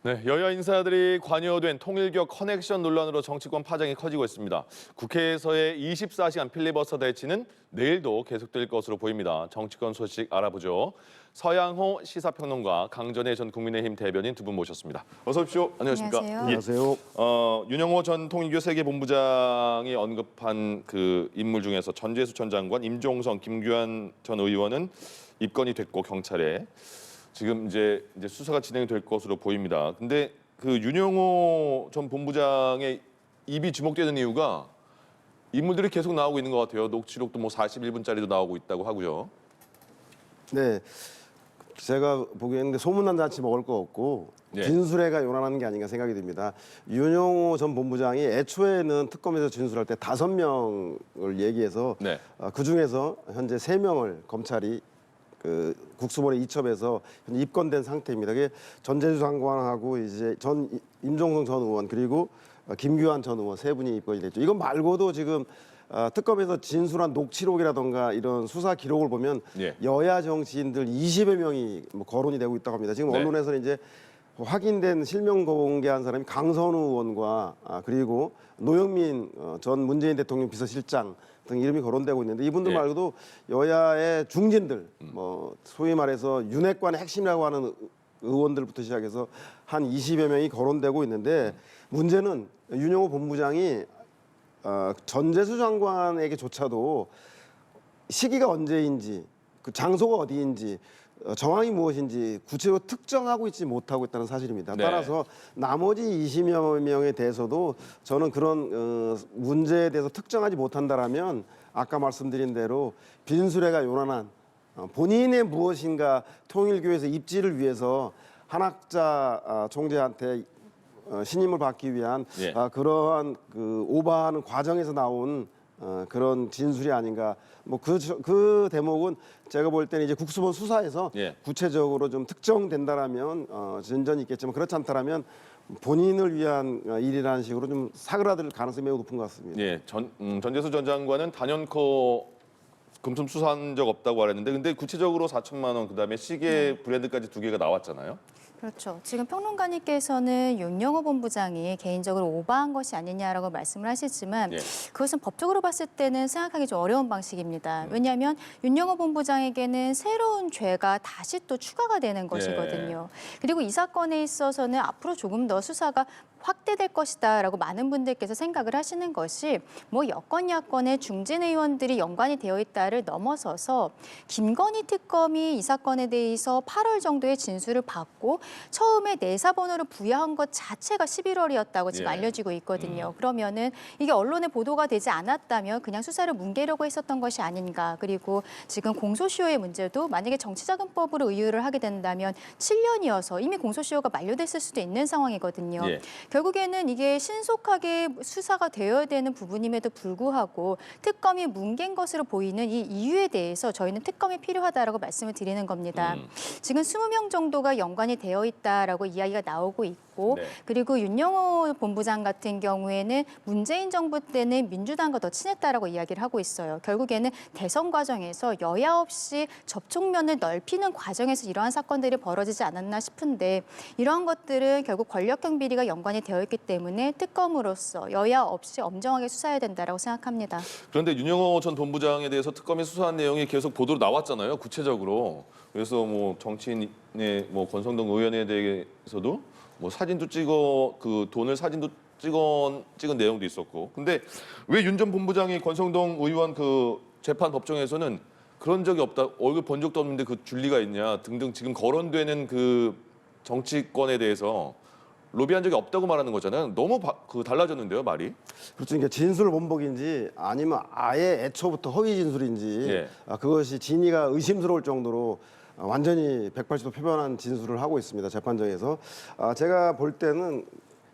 네, 여야 인사들이 관여된 통일교 커넥션 논란으로 정치권 파장이 커지고 있습니다. 국회에서의 24시간 필리버스터 대치는 내일도 계속될 것으로 보입니다. 정치권 소식 알아보죠. 서양호 시사평론가, 강전애 전 국민의힘 대변인 두 분 모셨습니다. 어서 오십시오. 안녕하십니까? 안녕하세요. 안녕하세요. 윤영호 전 통일교 세계본부장이 언급한 그 인물 중에서 전재수 전 장관, 임종성, 김규환 전 의원은 입건이 됐고 경찰에 지금 이제 수사가 진행이 될 것으로 보입니다. 근데 그 윤영호 전 본부장의 입이 주목되는 이유가 인물들이 계속 나오고 있는 것 같아요. 녹취록도 뭐 41분짜리도 나오고 있다고 하고요. 네, 제가 보기에는 소문난 잔치 먹을 거 없고 네. 진술회가 요란하는 게 아닌가 생각이 듭니다. 윤영호 전 본부장이 애초에는 특검에서 진술할 때 5명을 얘기해서 네. 그 중에서 현재 3명을 검찰이 그 국수본에 이첩해서 입건된 상태입니다. 그게 전재수 장관하고 이제 임종성 전 의원 그리고 김규환 전 의원 3분이 입건이 됐죠. 이건 말고도 지금 특검에서 진술한 녹취록이라던가 이런 수사 기록을 보면 예. 여야 정치인들 20여 명이 뭐 거론이 되고 있다고 합니다. 지금 네. 언론에서는 이제 확인된 실명 공개한 사람이 강선우 의원과 그리고 노영민 전 문재인 대통령 비서실장 등 이름이 거론되고 있는데 이분들 예. 말고도 여야의 중진들 뭐 소위 말해서 윤핵관의 핵심이라고 하는 의원들부터 시작해서 한 20여 명이 거론되고 있는데 문제는 윤영호 본부장이 전재수 장관에게조차도 시기가 언제인지 그 장소가 어디인지 정황이 무엇인지 구체적으로 특정하고 있지 못하고 있다는 사실입니다. 네. 따라서 나머지 20여 명에 대해서도 저는 그런 문제에 대해서 특정하지 못한다라면 아까 말씀드린 대로 빈수레가 요란한 본인의 무엇인가 통일교에서 입지를 위해서 한학자 총재한테 신임을 받기 위한 예. 그러한 그 오바하는 과정에서 나온 그런 진술이 아닌가. 뭐 그 대목은 제가 볼 때는 이제 국수본 수사에서 예. 구체적으로 좀 특정된다라면 진전이 있겠지만 그렇지 않다라면 본인을 위한 일이라는 식으로 좀 사그라들 가능성이 매우 높은 것 같습니다. 예, 전재수 전 장관은 단연코 금품 수사한 적 없다고 말했는데 근데 구체적으로 4천만 원 그다음에 시계 브랜드까지 2개가 나왔잖아요. 그렇죠. 지금 평론가님께서는 윤영호 본부장이 개인적으로 오바한 것이 아니냐라고 말씀을 하시지만 예. 그것은 법적으로 봤을 때는 생각하기 좀 어려운 방식입니다. 왜냐하면 윤영호 본부장에게는 새로운 죄가 다시 또 추가가 되는 것이거든요. 그리고 이 사건에 있어서는 앞으로 조금 더 수사가 확대될 것이다라고 많은 분들께서 생각을 하시는 것이 뭐 여권 야권의 중진 의원들이 연관이 되어 있다를 넘어서서 김건희 특검이 이 사건에 대해서 8월 정도의 진술을 받고 처음에 내사 번호를 부여한 것 자체가 11월이었다고 지금 예. 알려지고 있거든요. 그러면은 이게 언론에 보도가 되지 않았다면 그냥 수사를 뭉개려고 했었던 것이 아닌가. 그리고 지금 공소시효의 문제도 만약에 정치자금법으로 의율을 하게 된다면 7년이어서 이미 공소시효가 만료됐을 수도 있는 상황이거든요. 예. 결국에는 이게 신속하게 수사가 되어야 되는 부분임에도 불구하고 특검이 뭉갠 것으로 보이는 이 이유에 대해서 저희는 특검이 필요하다라고 말씀을 드리는 겁니다. 지금 20명 정도가 연관이 되어 있다라고 이야기가 나오고 있고 네. 그리고 윤영호 본부장 같은 경우에는 문재인 정부 때는 민주당과 더 친했다라고 이야기를 하고 있어요. 결국에는 대선 과정에서 여야 없이 접촉면을 넓히는 과정에서 이러한 사건들이 벌어지지 않았나 싶은데 이러한 것들은 결국 권력형 비리가 연관이 되어 있기 때문에 특검으로서 여야 없이 엄정하게 수사해야 된다라고 생각합니다. 그런데 윤영호 전 본부장에 대해서 특검이 수사한 내용이 계속 보도로 나왔잖아요. 구체적으로. 그래서 뭐 정치인의 뭐 권성동 의원에 대해서도 뭐 사진도 그 돈을 사진도 찍은 내용도 있었고. 근데 왜 윤 전 본부장이 권성동 의원 그 재판 법정에서는 그런 적이 없다, 얼굴 본 적도 없는데 그 줄리가 있냐 등등 지금 거론되는 그 정치권에 대해서 로비한 적이 없다고 말하는 거잖아요. 너무 달라졌는데요, 말이. 그렇죠. 그러니까 진술 번복인지 아니면 아예 애초부터 허위 진술인지 예. 그것이 진위가 의심스러울 정도로 완전히 180도 표변한 진술을 하고 있습니다. 재판정에서. 제가 볼 때는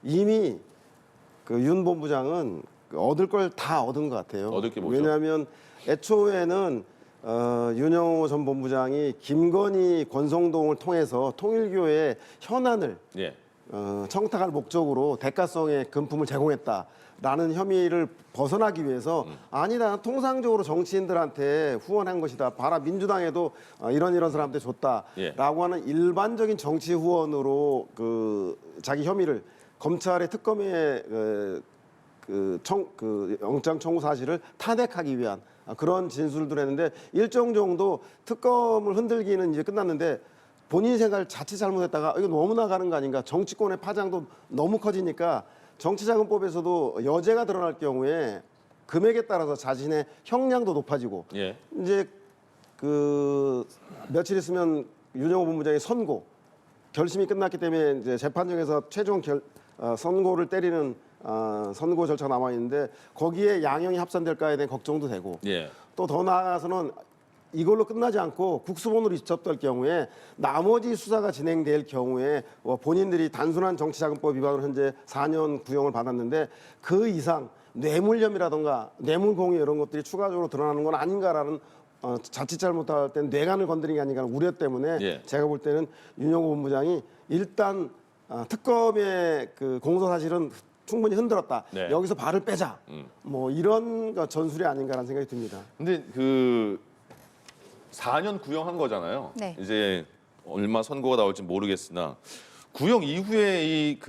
이미 그 윤 본부장은 얻을 걸 다 얻은 것 같아요. 얻을 게 뭐죠? 왜냐하면 애초에는 윤영호 전 본부장이 김건희 권성동을 통해서 통일교의 현안을 예. 청탁할 목적으로 대가성의 금품을 제공했다라는 혐의를 벗어나기 위해서 아니다, 통상적으로 정치인들한테 후원한 것이다. 봐라, 민주당에도 이런 사람한테 줬다라고 예. 하는 일반적인 정치 후원으로 자기 혐의를 검찰의 특검의 영장 청구 사실을 탄핵하기 위한 그런 진술들을 했는데 일정 정도 특검을 흔들기는 이제 끝났는데 본인 생각을 자칫 잘못했다가 이거 너무 나가는 거 아닌가, 정치권의 파장도 너무 커지니까 정치자금법에서도 여죄가 드러날 경우에 금액에 따라서 자신의 형량도 높아지고 예. 이제 며칠 있으면 윤영호 본부장이 선고 결심이 끝났기 때문에 이제 재판정에서 최종 선고를 때리는 선고 절차가 남아 있는데 거기에 양형이 합산될까에 대한 걱정도 되고 예. 또 더 나아가서는 이걸로 끝나지 않고 국수본으로 이첩될 경우에 나머지 수사가 진행될 경우에 본인들이 단순한 정치자금법 위반으로 현재 4년 구형을 받았는데 그 이상 뇌물혐의라든가 뇌물공여 이런 것들이 추가적으로 드러나는 건 아닌가라는 자칫 잘못할 때는 뇌관을 건드린 게 아닌가 하는 우려 때문에 예. 제가 볼 때는 윤영호 본부장이 일단 특검의 공소 사실은 충분히 흔들었다. 네. 여기서 발을 빼자. 뭐 이런 전술이 아닌가라는 생각이 듭니다. 근데 4년 구형한 거잖아요. 네. 이제 얼마 선고가 나올지 모르겠으나 구형 이후에 이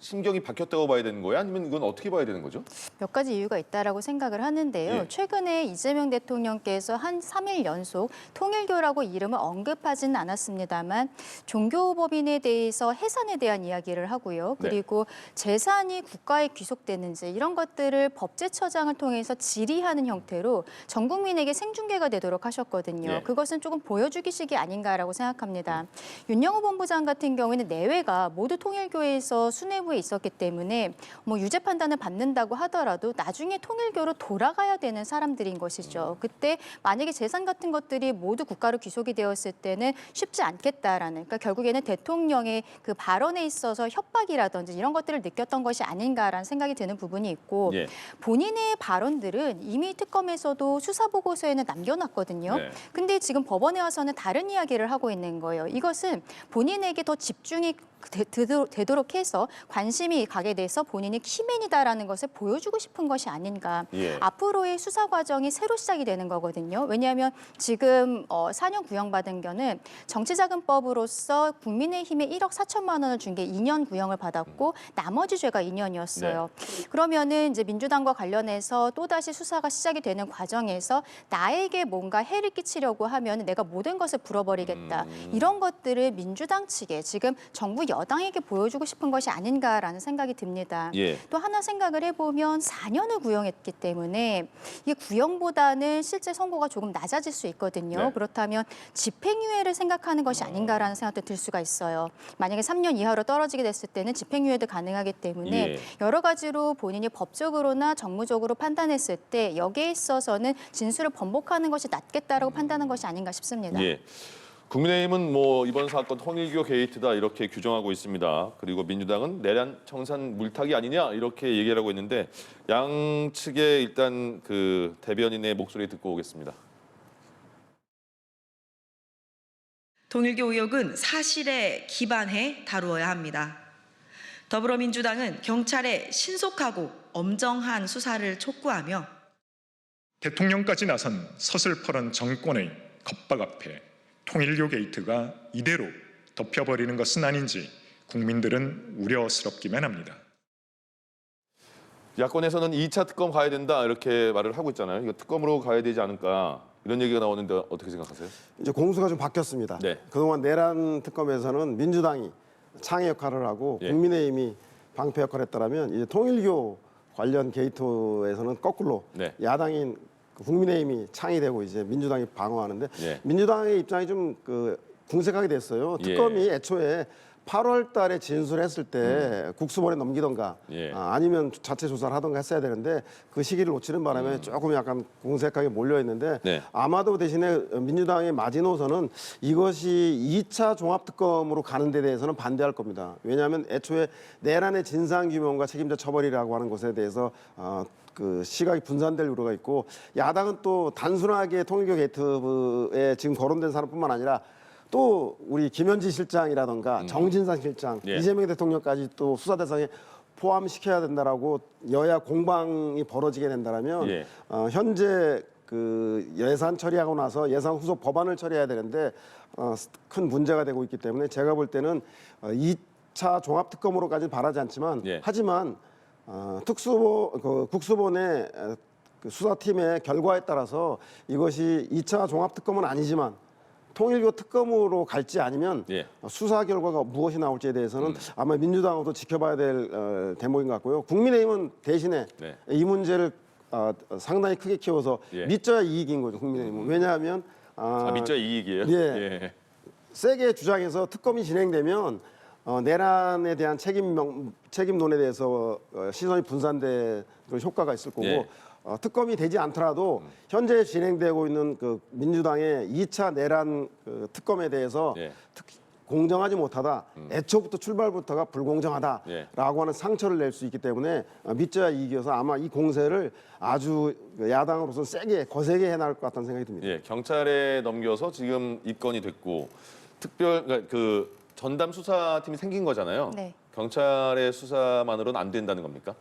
신경이 바뀌었다고 봐야 되는 거예요? 아니면 이건 어떻게 봐야 되는 거죠? 몇 가지 이유가 있다라고 생각을 하는데요. 예. 최근에 이재명 대통령께서 한 3일 연속 통일교라고 이름을 언급하지는 않았습니다만 종교법인에 대해서 해산에 대한 이야기를 하고요. 네. 그리고 재산이 국가에 귀속되는지 이런 것들을 법제처장을 통해서 질의하는 형태로 전 국민에게 생중계가 되도록 하셨거든요. 예. 그것은 조금 보여주기식이 아닌가라고 생각합니다. 윤영호 본부장 같은 경우에는 내외가 모두 통일교에서 수뇌부에 있었기 때문에 뭐 유죄 판단을 받는다고 하더라도 나중에 통일교로 돌아가야 되는 사람들인 것이죠. 그때 만약에 재산 같은 것들이 모두 국가로 귀속이 되었을 때는 쉽지 않겠다라는, 그러니까 결국에는 대통령의 그 발언에 있어서 협박이라든지 이런 것들을 느꼈던 것이 아닌가라는 생각이 드는 부분이 있고 예. 본인의 발언들은 이미 특검에서도 수사 보고서에는 남겨놨거든요. 네. 근데 지금 법원에 와서는 다른 이야기를 하고 있는 거예요. 이것은 본인에게 더 집중이 되도록 해서 관심이 가게 돼서 본인이 키맨이다라는 것을 보여주고 싶은 것이 아닌가. 예. 앞으로의 수사 과정이 새로 시작이 되는 거거든요. 왜냐하면 지금 4년 구형받은 거는 정치자금법으로서 국민의힘에 1억 4천만 원을 준 게 2년 구형을 받았고 나머지 죄가 2년이었어요. 그러면은 이제 민주당과 관련해서 또다시 수사가 시작이 되는 과정에서 나에게 뭔가 해를 끼치려고 하면 내가 모든 것을 불어버리겠다. 이런 것들을 민주당 측에 지금 정부 여당에게 보여주고 싶은 것이 아닌가라는 생각이 듭니다. 예. 또 하나 생각을 해보면 4년을 구형했기 때문에 이게 구형보다는 실제 선고가 조금 낮아질 수 있거든요. 네. 그렇다면 집행유예를 생각하는 것이 아닌가라는 생각도 들 수가 있어요. 만약에 3년 이하로 떨어지게 됐을 때는 집행유예도 가능하기 때문에 예. 여러 가지로 본인이 법적으로나 정무적으로 판단했을 때 여기에 있어서는 진술을 번복하는 것이 낫겠다라고 판단한 것이 아닌가 싶습니다. 예. 국민의힘은 뭐 이번 사건 통일교 게이트다 이렇게 규정하고 있습니다. 그리고 민주당은 내란 청산 물타기 아니냐 이렇게 얘기를 하고 있는데 양측의 일단 대변인의 목소리 듣고 오겠습니다. 통일교 의혹은 사실에 기반해 다루어야 합니다. 더불어민주당은 경찰의 신속하고 엄정한 수사를 촉구하며 대통령까지 나선 서슬퍼런 정권의 겁박 앞에 통일교 게이트가 이대로 덮여버리는 것은 아닌지 국민들은 우려스럽기만 합니다. 야권에서는 2차 특검 가야 된다 이렇게 말을 하고 있잖아요. 이거 특검으로 가야 되지 않을까 이런 얘기가 나오는데 어떻게 생각하세요? 이제 공수가 좀 바뀌었습니다. 네. 그동안 내란 특검에서는 민주당이 창의 역할을 하고 예. 국민의힘이 방패 역할을 했더라면 이제 통일교 관련 게이트에서는 거꾸로 네. 야당인 국민의힘이 창이 되고 이제 민주당이 방어하는데 예. 민주당의 입장이 좀 궁색하게 됐어요. 특검이 애초에 8월 달에 진술했을 때 국수본에 넘기던가 예. 아니면 자체 조사를 하던가 했어야 되는데 그 시기를 놓치는 바람에 조금 약간 공색하게 몰려 있는데 네. 아마도 대신에 민주당의 마지노선은 이것이 2차 종합특검으로 가는 데 대해서는 반대할 겁니다. 왜냐하면 애초에 내란의 진상규명과 책임자 처벌이라고 하는 것에 대해서 시각이 분산될 우려가 있고 야당은 또 단순하게 통일교 게이트에 지금 거론된 사람뿐만 아니라 또 우리 김현지 실장이라던가 정진상 실장, 예. 이재명 대통령까지 또 수사 대상에 포함시켜야 된다라고 여야 공방이 벌어지게 된다라면 예. 현재 그 예산 처리하고 나서 예산 후속 법안을 처리해야 되는데 큰 문제가 되고 있기 때문에 제가 볼 때는 2차 종합특검으로까지는 바라지 않지만 예. 하지만 국수보 내 그 수사팀의 결과에 따라서 이것이 2차 종합특검은 아니지만 통일교 특검으로 갈지 아니면 예. 수사 결과가 무엇이 나올지에 대해서는 아마 민주당도 지켜봐야 될 대목인 것 같고요. 국민의힘은 대신에 네. 이 문제를 상당히 크게 키워서 예. 믿져야 이익인 거죠. 국민의힘은. 왜냐하면 밑자 이익이에요? 예. 세게 주장해서 특검이 진행되면 내란에 대한 책임론에 대해서 시선이 분산될 효과가 있을 거고 예. 특검이 되지 않더라도 현재 진행되고 있는 그 민주당의 2차 내란 그 특검에 대해서 예. 공정하지 못하다, 애초부터 출발부터가 불공정하다라고 예. 하는 상처를 낼 수 있기 때문에 믿져야 이익이어서 아마 이 공세를 아주 야당으로서 세게 거세게 해나갈 것 같다는 생각이 듭니다. 예, 경찰에 넘겨서 지금 입건이 됐고 그러니까 그 전담 수사팀이 생긴 거잖아요. 네. 경찰의 수사만으로는 안 된다는 겁니까?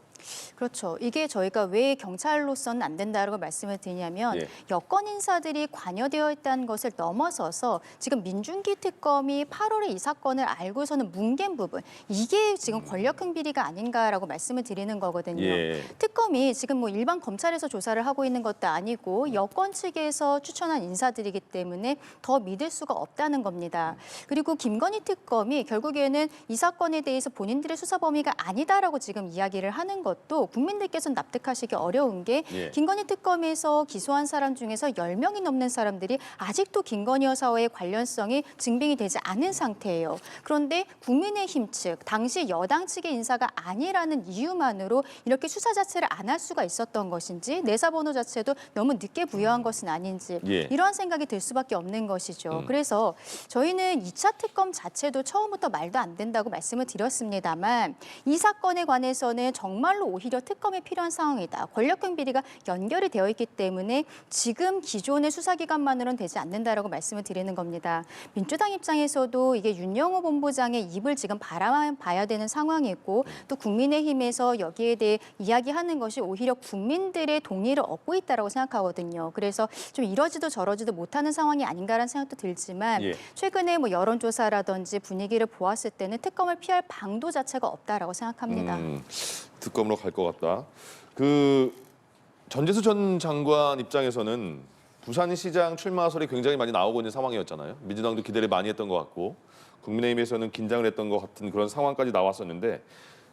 그렇죠. 이게 저희가 왜 경찰로서는 안 된다고 말씀을 드리냐면 예. 여권 인사들이 관여되어 있다는 것을 넘어서서 지금 민중기 특검이 8월에 이 사건을 알고서는 뭉갠 부분 이게 지금 권력형 비리가 아닌가라고 말씀을 드리는 거거든요. 예. 특검이 지금 뭐 일반 검찰에서 조사를 하고 있는 것도 아니고 여권 측에서 추천한 인사들이기 때문에 더 믿을 수가 없다는 겁니다. 그리고 김건희 특검이 결국에는 이 사건에 대해서 본인들의 수사 범위가 아니다라고 지금 이야기를 하는 것도 국민들께서는 납득하시기 어려운 게 예. 김건희 특검에서 기소한 사람 중에서 10명이 넘는 사람들이 아직도 김건희 여사와의 관련성이 증빙이 되지 않은 상태예요. 그런데 국민의힘 측, 당시 여당 측의 인사가 아니라는 이유만으로 이렇게 수사 자체를 안 할 수가 있었던 것인지 내사 번호 자체도 너무 늦게 부여한 것은 아닌지 예. 이러한 생각이 들 수밖에 없는 것이죠. 그래서 저희는 2차 특검 자체도 처음부터 말도 안 된다고 말씀을 드렸습니다만 이 사건에 관해서는 정말로 오히려 특검이 필요한 상황이다. 권력형 비리가 연결이 되어 있기 때문에 지금 기존의 수사기관만으로는 되지 않는다라고 말씀을 드리는 겁니다. 민주당 입장에서도 이게 윤영호 본부장의 입을 지금 바라봐야 되는 상황이고 또 국민의힘에서 여기에 대해 이야기하는 것이 오히려 국민들의 동의를 얻고 있다라고 생각하거든요. 그래서 좀 이러지도 저러지도 못하는 상황이 아닌가라는 생각도 들지만 예. 최근에 뭐 여론조사라든지 분위기를 보았을 때는 특검을 피할 방도 자체가 없다라고 생각합니다. 특검으로 갈 것 같다. 그 전재수 전 장관 입장에서는 부산시장 출마설이 굉장히 많이 나오고 있는 상황이었잖아요. 민주당도 기대를 많이 했던 것 같고 국민의힘에서는 긴장을 했던 것 같은 그런 상황까지 나왔었는데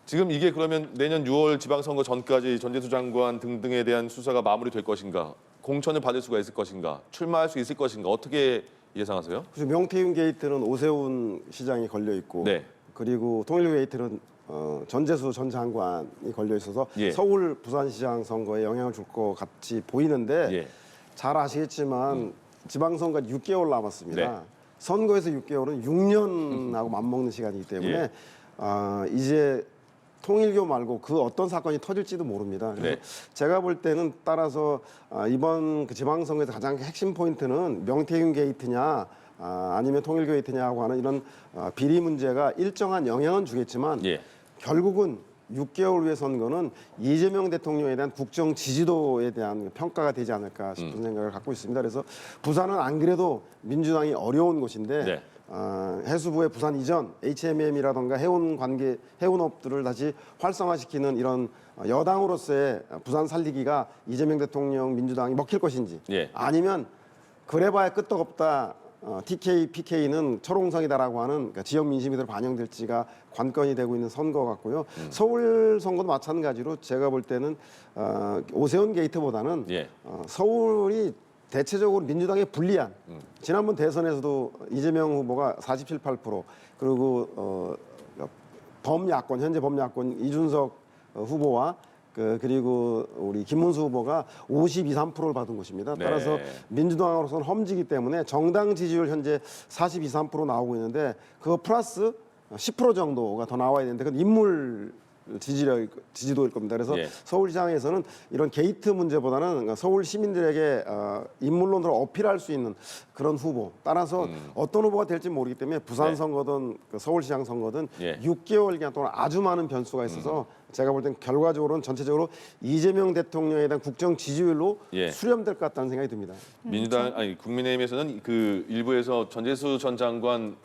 지금 이게 그러면 내년 6월 지방선거 전까지 전재수 장관 등등에 대한 수사가 마무리될 것인가? 공천을 받을 수가 있을 것인가? 출마할 수 있을 것인가? 어떻게 예상하세요? 그래서 명태균 게이트는 오세훈 시장이 걸려 있고 네. 그리고 통일교 게이트는 전재수 전 장관이 걸려 있어서 예. 서울 부산시장 선거에 영향을 줄 것 같이 보이는데 예. 잘 아시겠지만 지방선거 6개월 남았습니다. 네. 선거에서 6개월은 6년하고 맞먹는 시간이기 때문에 예. 이제 통일교 말고 그 어떤 사건이 터질지도 모릅니다. 그래서 네. 제가 볼 때는 따라서 이번 그 지방선거에서 가장 핵심 포인트는 명태균 게이트냐 아니면 통일교 게이트냐고 하는 이런 비리 문제가 일정한 영향은 주겠지만 예. 결국은 6개월 후의 선거는 이재명 대통령에 대한 국정 지지도에 대한 평가가 되지 않을까 싶은 생각을 갖고 있습니다. 그래서 부산은 안 그래도 민주당이 어려운 곳인데 네. 해수부의 부산 이전, HMM이라던가 해운업들을 다시 활성화시키는 이런 여당으로서의 부산 살리기가 이재명 대통령 민주당이 먹힐 것인지 예. 아니면 그래봐야 끄떡없다. TK, PK는 철옹성이다라고 하는 그러니까 지역 민심이 더 반영될지가 관건이 되고 있는 선거 같고요. 서울 선거도 마찬가지로 제가 볼 때는 오세훈 게이트보다는 예. 서울이 대체적으로 민주당에 불리한 지난번 대선에서도 이재명 후보가 47, 8% 그리고 범야권 현재 범야권 이준석 후보와 그리고 우리 김문수 후보가 52, 3%를 받은 것입니다. 네. 따라서 민주당으로서는 험지기 때문에 정당 지지율 현재 42, 3% 나오고 있는데 그거 플러스 10% 정도가 더 나와야 되는데 그건 인물 지지도일 겁니다. 그래서 예. 서울시장에서는 이런 게이트 문제보다는 서울 시민들에게 인물론으로 어필할 수 있는 그런 후보. 따라서 어떤 후보가 될지 모르기 때문에 부산 네. 선거든 그 서울시장 선거든 예. 6개월 기간 동안 아주 많은 변수가 있어서 제가 볼 땐 결과적으로는 전체적으로 이재명 대통령에 대한 국정 지지율로 예. 수렴될 것 같다는 생각이 듭니다. 민주당 아니 국민의힘에서는 그 일부에서 전재수 전 장관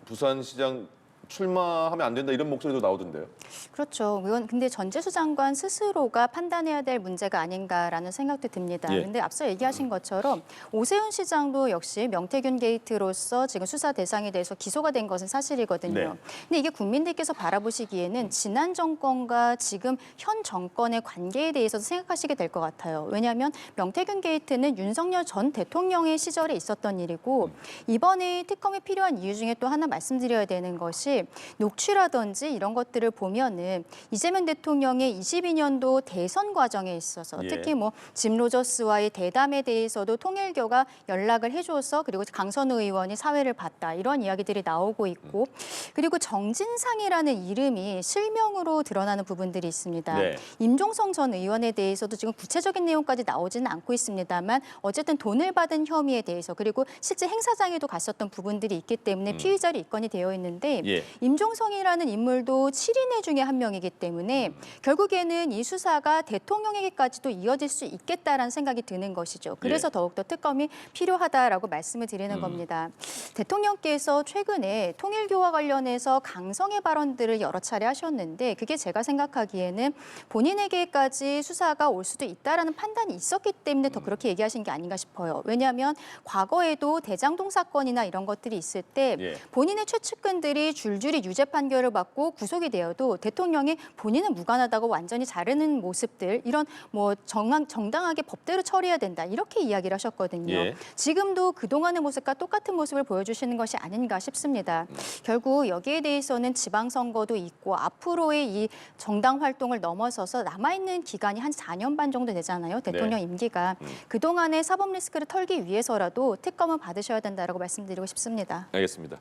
부산시장 출마하면 안 된다 이런 목소리도 나오던데요. 그렇죠. 이건 근데 전재수 장관 스스로가 판단해야 될 문제가 아닌가라는 생각도 듭니다. 예. 근데 앞서 얘기하신 것처럼 오세훈 시장도 역시 명태균 게이트로서 지금 수사 대상이 돼서 기소가 된 것은 사실이거든요. 네. 근데 이게 국민들께서 바라보시기에는 지난 정권과 지금 현 정권의 관계에 대해서도 생각하시게 될 것 같아요. 왜냐하면 명태균 게이트는 윤석열 전 대통령의 시절에 있었던 일이고 이번에 특검이 필요한 이유 중에 또 하나 말씀드려야 되는 것이 녹취라든지 이런 것들을 보면은 이재명 대통령의 22년도 대선 과정에 있어서 예. 특히 뭐 짐 로저스와의 대담에 대해서도 통일교가 연락을 해줘서 그리고 강선우 의원이 사회를 봤다 이런 이야기들이 나오고 있고 그리고 정진상이라는 이름이 실명으로 드러나는 부분들이 있습니다. 네. 임종성 전 의원에 대해서도 지금 구체적인 내용까지 나오지는 않고 있습니다만 어쨌든 돈을 받은 혐의에 대해서 그리고 실제 행사장에도 갔었던 부분들이 있기 때문에 피의자로 입건이 되어 있는데 예. 임종성이라는 인물도 7인의 중에 한 명이기 때문에 결국에는 이 수사가 대통령에게까지도 이어질 수 있겠다라는 생각이 드는 것이죠. 그래서 예. 더욱더 특검이 필요하다라고 말씀을 드리는 겁니다. 대통령께서 최근에 통일교와 관련해서 강성의 발언들을 여러 차례 하셨는데 그게 제가 생각하기에는 본인에게까지 수사가 올 수도 있다라는 판단이 있었기 때문에 더 그렇게 얘기하신 게 아닌가 싶어요. 왜냐하면 과거에도 대장동 사건이나 이런 것들이 있을 때 예. 본인의 최측근들이 줄줄이 유죄 판결을 받고 구속이 되어도 대통령이 본인은 무관하다고 완전히 자르는 모습들 이런 뭐 정당하게 법대로 처리해야 된다 이렇게 이야기를 하셨거든요. 예. 지금도 그동안의 모습과 똑같은 모습을 보여주시는 것이 아닌가 싶습니다. 결국 여기에 대해서는 지방선거도 있고 앞으로의 이 정당 활동을 넘어서서 남아있는 기간이 한 4년 반 정도 되잖아요. 대통령 네. 임기가. 그동안의 사법 리스크를 털기 위해서라도 특검은 받으셔야 된다고 말씀드리고 싶습니다. 알겠습니다.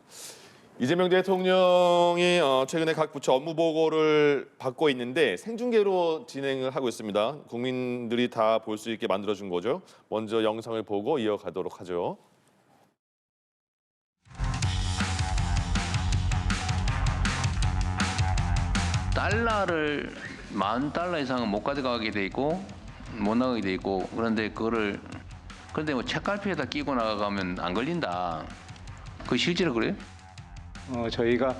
이재명 대통령이 최근에 각 부처 업무 보고를 받고 있는데 생중계로 진행을 하고 있습니다. 국민들이 다 볼 수 있게 만들어준 거죠. 먼저 영상을 보고 이어가도록 하죠. 달러를 40달러 이상은 못 가져가게 돼 있고 못 나가게 돼 있고 그런데 그런데 뭐 책갈피에다 끼고 나가면 안 걸린다. 그 실제로 그래요? 저희가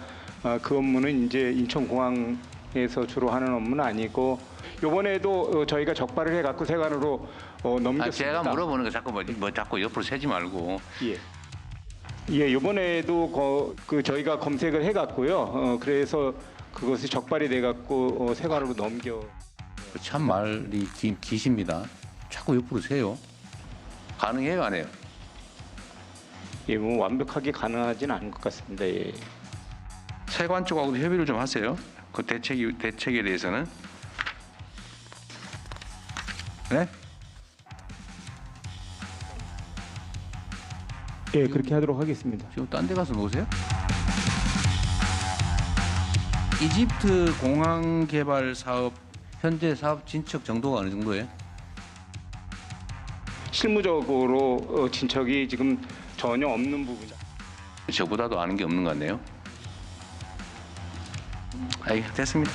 그 업무는 이제 인천공항에서 주로 하는 업무는 아니고 이번에도 저희가 적발을 해갖고 세관으로 넘겼습니다. 제가 물어보는 거 자꾸 뭐 자꾸 옆으로 세지 말고. 예. 예, 이번에도 저희가 검색을 해갖고요. 그래서 그것이 적발이 돼갖고 세관으로 넘겨. 참 말이 기십니다. 자꾸 옆으로 세요. 가능해요, 안 해요? 예, 뭐 완벽하게 가능하진 않은 것 같습니다. 예. 세관 쪽하고도 협의를 좀 하세요. 그 대책에 대해서는. 네? 예, 그렇게 하도록 하겠습니다. 지금 딴 데 가서 노세요? 이집트 공항 개발 사업 현재 사업 진척 정도가 어느 정도예요? 실무적으로 진척이 지금 전혀 없는 부분이죠. 저보다도 아는 게 없는 것 같네요. 아이 됐습니다.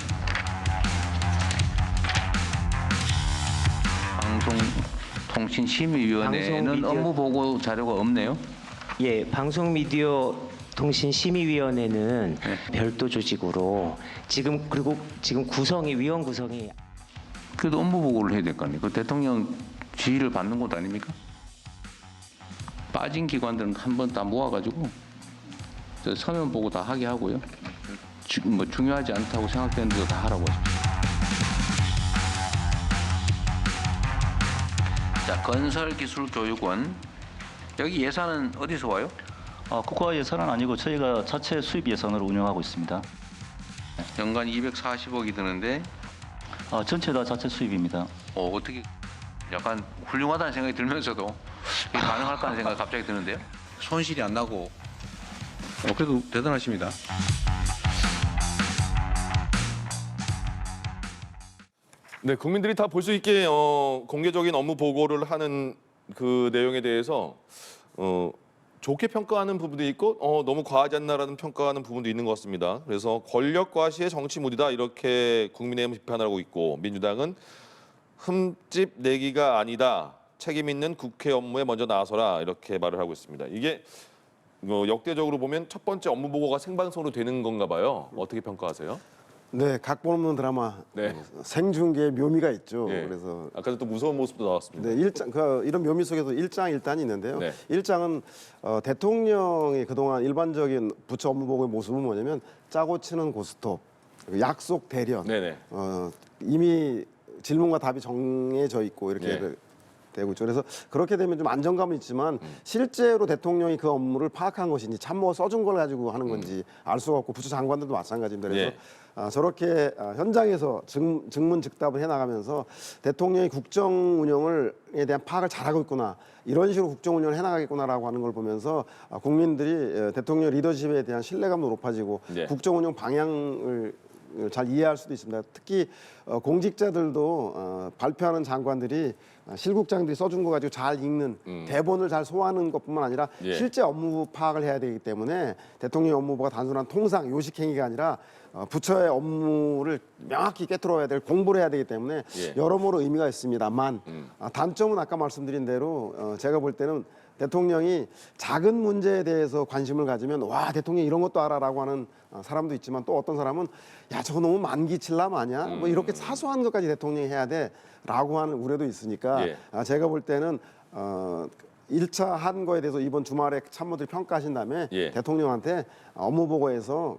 방송통신심의위원회는 방송미디어- 업무 보고 자료가 없네요. 예, 방송미디어 통신심의위원회는 네. 별도 조직으로 지금 위원 구성이 그래도 업무 보고를 해야 될 거 아니에요. 그 대통령 지휘를 받는 곳 아닙니까? 빠진 기관들은 한 번 다 모아가지고 저 서면 보고 다 하게 하고요. 뭐 중요하지 않다고 생각되는 데도 다 하라고 하십시오. 자, 건설기술교육원 여기 예산은 어디서 와요? 국가 예산은 아니고 저희가 자체 수입 예산으로 운영하고 있습니다. 연간 240억이 드는데 전체 다 자체 수입입니다. 어떻게 약간 훌륭하다는 생각이 들면서도 이게 가능할까 하는 생각이 갑자기 드는데요. 손실이 안 나고 그래도 대단하십니다. 네, 국민들이 다 볼 수 있게 공개적인 업무 보고를 하는 그 내용에 대해서 좋게 평가하는 부분도 있고 너무 과하지 않나라는 평가하는 부분도 있는 것 같습니다. 그래서 권력 과시의 정치 무디다 이렇게 국민의힘은 비판하고 있고 민주당은 흠집 내기가 아니다. 책임 있는 국회 업무에 먼저 나서라 이렇게 말을 하고 있습니다. 이게 역대적으로 보면 첫 번째 업무 보고가 생방송으로 되는 건가 봐요. 어떻게 평가하세요? 네, 각본 없는 드라마 네. 생중계의 묘미가 있죠. 예. 그래서 아까도 또 무서운 모습도 나왔습니다. 네, 이런 묘미 속에서 일장일단이 있는데요. 네. 일장은 대통령이 그동안 일반적인 부처 업무 보고의 모습은 뭐냐면 짜고 치는 고스톱, 약속 대련, 네네. 이미 질문과 답이 정해져 있고 이렇게 예. 되고 있죠. 그래서 그렇게 되면 좀 안정감은 있지만 실제로 대통령이 그 업무를 파악한 것인지 참모 써준 걸 가지고 하는 건지 알 수가 없고 부처 장관들도 마찬가지입니다. 그래서 예. 저렇게 현장에서 증문즉답을 해나가면서 대통령이 국정 운영에 대한 파악을 잘하고 있구나. 이런 식으로 국정 운영을 해나가겠구나라고 하는 걸 보면서 국민들이 대통령 리더십에 대한 신뢰감도 높아지고 예. 국정 운영 방향을 잘 이해할 수도 있습니다. 특히 공직자들도 발표하는 장관들이 실국장들이 써준 거 가지고 잘 읽는 대본을 잘 소화하는 것뿐만 아니라 예. 실제 업무 파악을 해야 되기 때문에 대통령 업무부가 단순한 통상 요식행위가 아니라 부처의 업무를 명확히 꿰뚫어야 될 공부를 해야 되기 때문에 예. 여러모로 의미가 있습니다만 단점은 아까 말씀드린 대로 제가 볼 때는 대통령이 작은 문제에 대해서 관심을 가지면 와 대통령 이런 것도 알아라고 하는 사람도 있지만 또 어떤 사람은 야 저거 너무 만기칠람 아니야? 뭐 이렇게 사소한 것까지 대통령이 해야 돼라고 하는 우려도 있으니까 예. 제가 볼 때는 1차 한 거에 대해서 이번 주말에 참모들이 평가하신 다음에 예. 대통령한테 업무 보고에서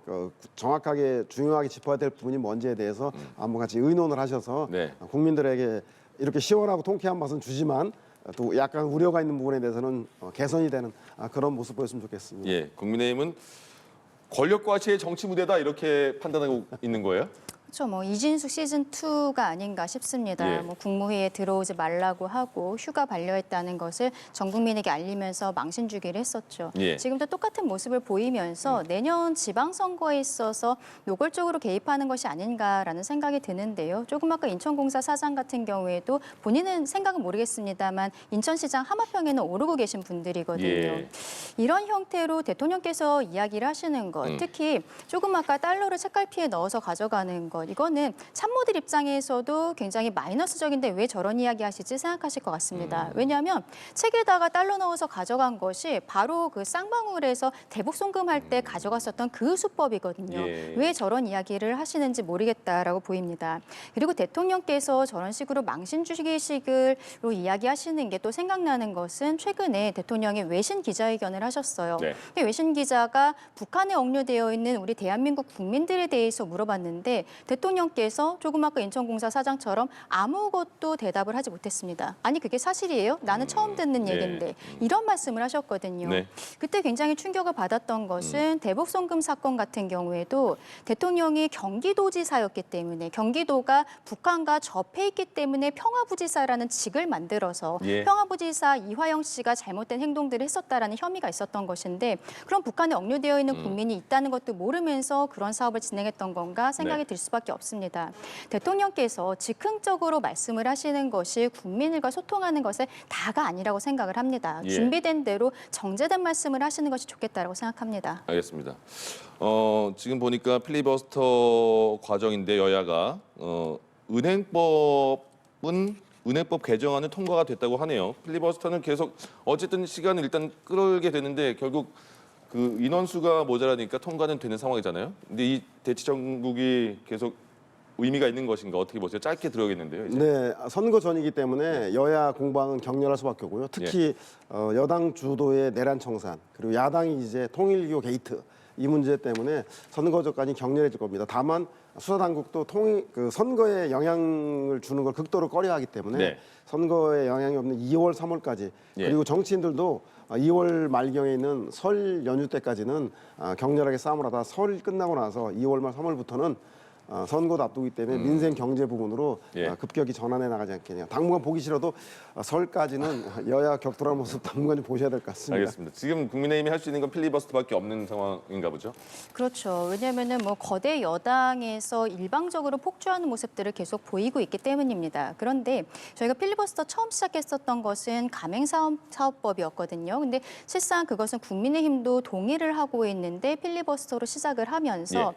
정확하게 중요하게 짚어야 될 부분이 뭔지에 대해서 한번 같이 의논을 하셔서 네. 국민들에게 이렇게 시원하고 통쾌한 맛은 주지만 또 약간 우려가 있는 부분에 대해서는 개선이 되는 그런 모습 보였으면 좋겠습니다. 예, 국민의힘은 권력 과시의 정치 무대다 이렇게 판단하고 있는 거예요? 그렇죠. 뭐 이진숙 시즌 2가 아닌가 싶습니다. 예. 뭐 국무회의에 들어오지 말라고 하고 휴가 반려했다는 것을 전 국민에게 알리면서 망신 주기를 했었죠. 예. 지금도 똑같은 모습을 보이면서 내년 지방선거에 있어서 노골적으로 개입하는 것이 아닌가라는 생각이 드는데요. 조금 아까 인천공사 사장 같은 경우에도 본인은 생각은 모르겠습니다만 인천시장 하마평에는 오르고 계신 분들이거든요. 예. 이런 형태로 대통령께서 이야기를 하시는 것, 특히 조금 아까 달러를 책갈피에 넣어서 가져가는 것, 이거는 참모들 입장에서도 굉장히 마이너스적인데 왜 저런 이야기 하시지 생각하실 것 같습니다. 왜냐하면 책에다가 달러 넣어서 가져간 것이 바로 그 쌍방울에서 대북 송금할 때 가져갔었던 그 수법이거든요. 예. 왜 저런 이야기를 하시는지 모르겠다라고 보입니다. 그리고 대통령께서 저런 식으로 망신 주기식으로 이야기하시는 게 또 생각나는 것은 최근에 대통령이 외신 기자회견을 하셨어요. 네. 외신 기자가 북한에 억류되어 있는 우리 대한민국 국민들에 대해서 물어봤는데 대통령께서 조금 아까 인천공사 사장처럼 아무것도 대답을 하지 못했습니다. 아니 그게 사실이에요? 나는 처음 듣는 네. 얘긴데 이런 말씀을 하셨거든요. 네. 그때 굉장히 충격을 받았던 것은 대북 송금 사건 같은 경우에도 대통령이 경기도지사였기 때문에 경기도가 북한과 접해 있기 때문에 평화부지사라는 직을 만들어서 예. 평화부지사 이화영 씨가 잘못된 행동들을 했었다라는 혐의가 있었던 것인데 그럼 북한에 억류되어 있는 국민이 있다는 것도 모르면서 그런 사업을 진행했던 건가 생각이 네. 들 수밖에 없습니다. 대통령께서 즉흥적으로 말씀을 하시는 것이 국민들과 소통하는 것의 다가 아니라고 생각을 합니다. 예. 준비된 대로 정제된 말씀을 하시는 것이 좋겠다고 생각합니다. 알겠습니다. 지금 보니까 필리버스터 과정인데 여야가 은행법 개정안은 통과가 됐다고 하네요. 필리버스터는 계속 어쨌든 시간을 일단 끌게 되는데 결국 그 인원수가 모자라니까 통과는 되는 상황이잖아요. 근데 이 대치 정국이 계속 의미가 있는 것인가 어떻게 보세요? 짧게 들어야겠는데요. 이제. 네, 선거 전이기 때문에 여야 공방은 격렬할 수밖에 없고요. 특히 여당 주도의 내란 청산 그리고 야당이 이제 통일교 게이트 이 문제 때문에 선거 전까지 격렬해질 겁니다. 다만 수사 당국도 선거에 영향을 주는 걸 극도로 꺼려하기 때문에 네. 선거에 영향이 없는 2월, 3월까지 예. 그리고 정치인들도 2월 말경에 있는 설 연휴 때까지는 격렬하게 싸움을 하다 설 끝나고 나서 2월 말 3월부터는 선거도 앞두기 때문에 민생 경제 부분으로 예. 급격히 전환해 나가지 않겠냐. 당분간 보기 싫어도 설까지는 여야 격돌한 모습 당분간 좀 보셔야 될 것 같습니다. 알겠습니다. 지금 국민의힘이 할 수 있는 건 필리버스터밖에 없는 상황인가 보죠. 그렇죠. 왜냐하면은 뭐 거대 여당에서 일방적으로 폭주하는 모습들을 계속 보이고 있기 때문입니다. 그런데 저희가 필리버스터 처음 시작했었던 것은 가맹사업법이었거든요. 근데 실상 그것은 국민의힘도 동의를 하고 있는데 필리버스터로 시작을 하면서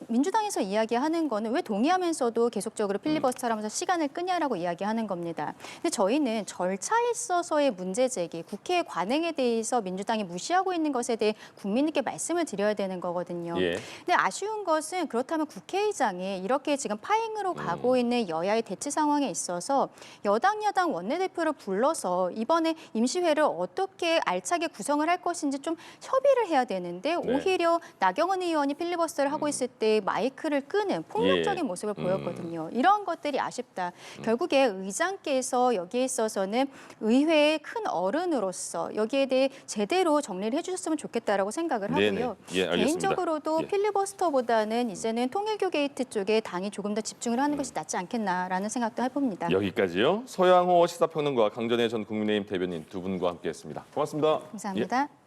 민주당에서 이야기하는 거는 왜 동의하면서도 계속적으로 필리버스터를 하면서 시간을 끄냐라고 이야기하는 겁니다. 근데 저희는 절차에 있어서의 문제 제기, 국회 관행에 대해서 민주당이 무시하고 있는 것에 대해 국민께 말씀을 드려야 되는 거거든요. 예. 근데 아쉬운 것은 그렇다면 국회의장이 이렇게 지금 파행으로 가고 있는 여야의 대치 상황에 있어서 여당, 야당 원내대표를 불러서 이번에 임시회를 어떻게 알차게 구성을 할 것인지 좀 협의를 해야 되는데 오히려 나경원 의원이 필리버스터를 하고 있을 때 마이크를 끄는 폭력적인 모습을 보였거든요. 이런 것들이 아쉽다. 결국에 의장께서 여기에 있어서는 의회의 큰 어른으로서 여기에 대해 제대로 정리를 해주셨으면 좋겠다라고 생각을 네네. 하고요. 예, 알겠습니다. 개인적으로도 예. 필리버스터보다는 이제는 통일교 게이트 쪽에 당이 조금 더 집중을 하는 것이 낫지 않겠나라는 생각도 해봅니다. 여기까지요. 서양호 시사평론가 강전혜 전 국민의힘 대변인 두 분과 함께했습니다. 고맙습니다. 감사합니다. 예.